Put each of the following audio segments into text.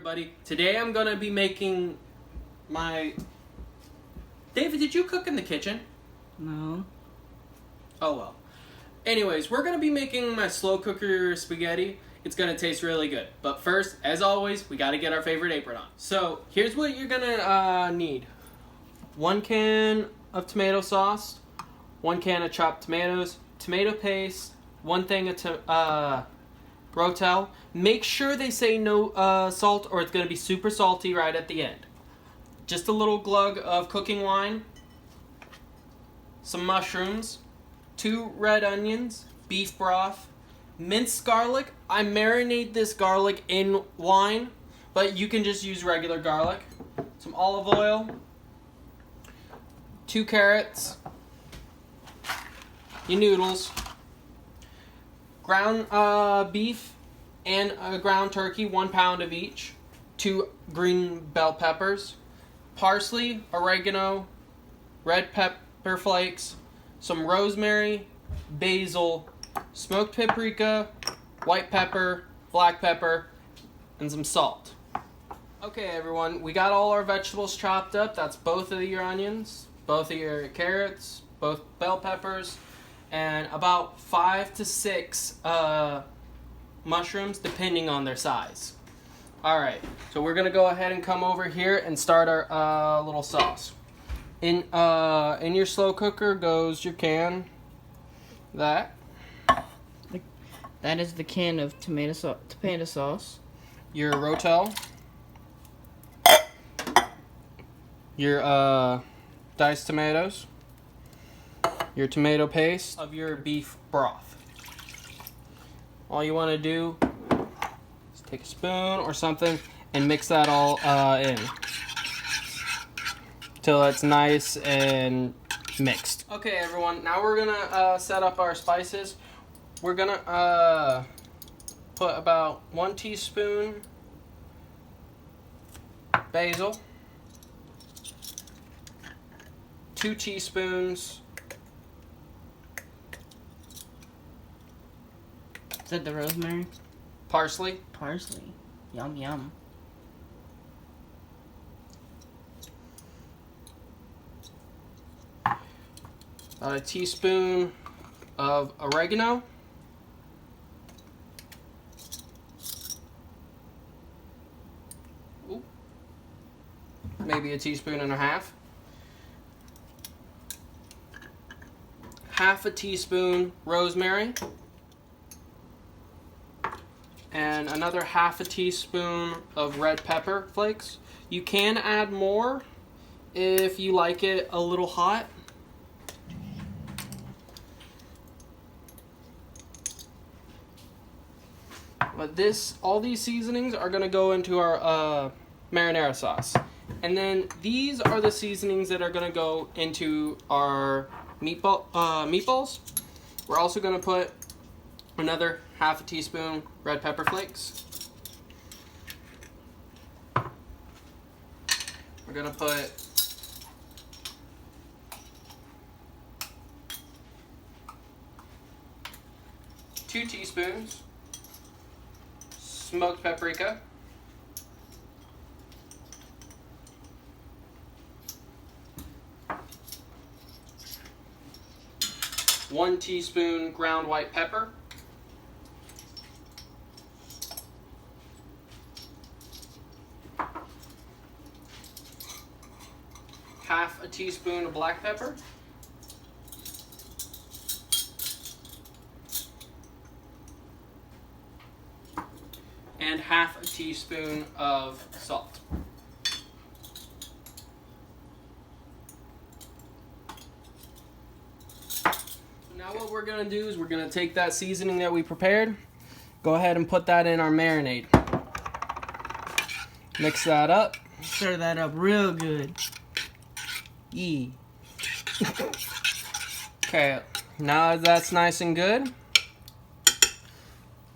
everybody. Today I'm gonna be making my... David, did you cook in the kitchen? No. Oh well. Anyways, we're gonna be making my slow cooker spaghetti. It's gonna taste really good. But first, as always, we gotta get our favorite apron on. So, here's what you're gonna need. 1 can of tomato sauce, 1 can of chopped tomatoes, tomato paste, 1 thing of Rotel. Make sure they say no salt or it's going to be super salty right at the end. Just a little glug of cooking wine, some mushrooms, 2 red onions, beef broth, minced garlic. I marinate this garlic in wine, but you can just use regular garlic. Some olive oil, 2 carrots, your noodles, ground beef and ground turkey, 1 pound of each, 2 green bell peppers, parsley, oregano, red pepper flakes, some rosemary, basil, smoked paprika, white pepper, black pepper, and some salt. Okay, everyone, we got all our vegetables chopped up. That's both of your onions, both of your carrots, both bell peppers, and about 5 to 6 mushrooms, depending on their size. Alright, so we're going to go ahead and come over here and start our little sauce. In your slow cooker goes your can. That is the can of tomato sauce. Your Rotel. Your diced tomatoes. Your tomato paste of your beef broth. All you want to do is take a spoon or something and mix that all in till it's nice and mixed. Okay, everyone, now we're gonna set up our spices. We're gonna put about 1 teaspoon basil, 2 teaspoons Is that the rosemary? parsley, Parsley. Yum, yum. about a teaspoon of oregano, maybe a teaspoon and a half, half a teaspoon rosemary, and another half a teaspoon of red pepper flakes. You can add more if you like it a little hot. But all these seasonings are going to go into our marinara sauce. And then these are the seasonings that are going to go into our meatballs. We're also going to put another half a teaspoon red pepper flakes. We're going to put 2 teaspoons smoked paprika, 1 teaspoon ground white pepper, 1/2 teaspoon of black pepper, and 1/2 teaspoon of salt. Now what we're going to do is we're going to take that seasoning that we prepared, go ahead and put that in our marinade. Mix that up. Stir that up real good. Yee. Okay, now that's nice and good, I'm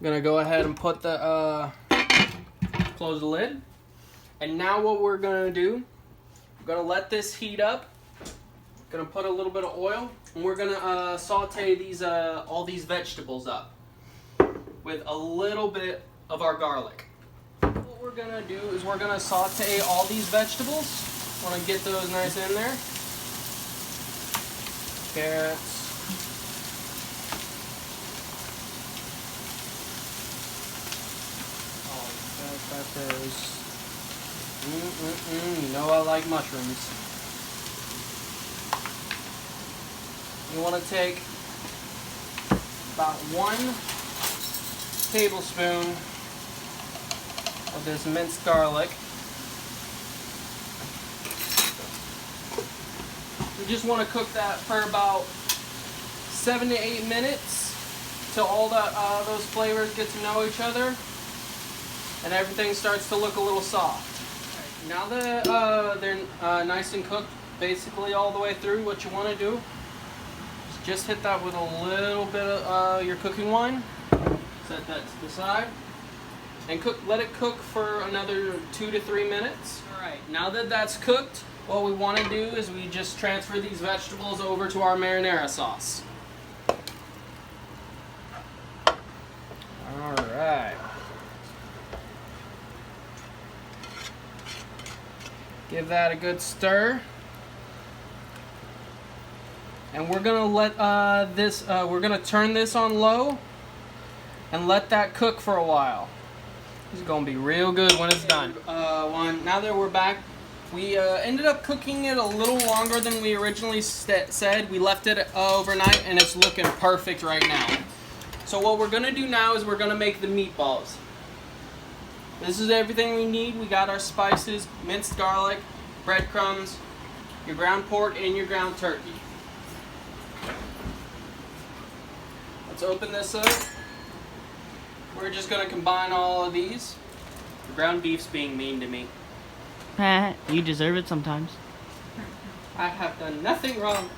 going to go ahead and put the, close the lid. And now what we're going to do, we're going to let this heat up. Going to put a little bit of oil, and we're going to saute these all these vegetables up with a little bit of our garlic. What we're gonna do is we're gonna saute all these vegetables. Want to get those nice in there. Carrots. Oh, bell peppers. You know I like mushrooms. You want to take about 1 tablespoon of this minced garlic. You just want to cook that for about 7 to 8 minutes till all those flavors get to know each other and everything starts to look a little soft. Now that they're nice and cooked basically all the way through, what you want to do is just hit that with a little bit of your cooking wine. Set that to the side and let it cook for another 2 to 3 minutes. Alright, now that that's cooked, what we want to do is we just transfer these vegetables over to our marinara sauce. Alright. Give that a good stir. And we're gonna let we're gonna turn this on low and let that cook for a while. This is gonna be real good when it's done. Now that we're back, we ended up cooking it a little longer than we originally said. We left it overnight and it's looking perfect right now. So what we're gonna do now is we're gonna make the meatballs. This is everything we need. We got our spices, minced garlic, breadcrumbs, your ground pork, and your ground turkey. Let's open this up. We're just going to combine all of these. The ground beef's being mean to me. You deserve it sometimes. I have done nothing wrong.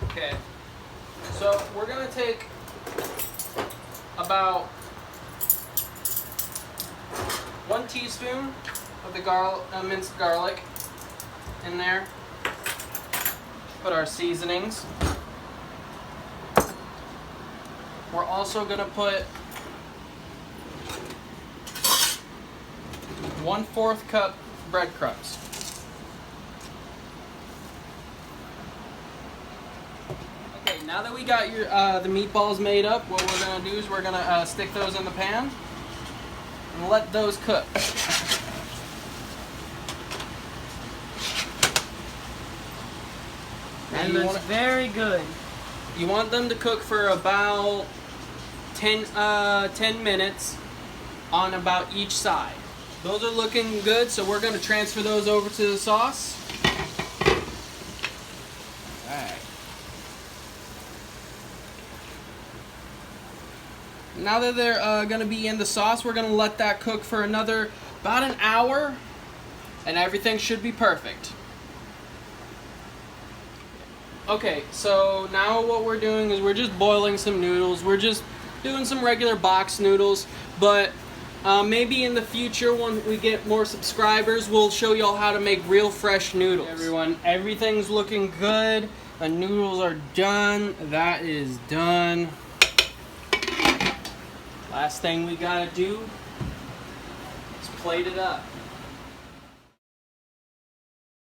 Okay, so we're going to take about 1 teaspoon of the minced garlic in there. Put our seasonings. We're also going to put 1/4 cup breadcrumbs. Okay, now that we got the meatballs made up, what we're going to do is we're going to stick those in the pan and let those cook. That looks very good. You want them to cook for about 10 minutes on about each side. Those are looking good, so we're going to transfer those over to the sauce. Alright. Now that they're going to be in the sauce, we're going to let that cook for another about an hour, and everything should be perfect. Okay, so now what we're doing is we're just boiling some noodles. We're just doing some regular box noodles, but maybe in the future when we get more subscribers, we'll show y'all how to make real fresh noodles. Everyone, everything's looking good. The noodles are done. That is done. Last thing we gotta do is plate it up.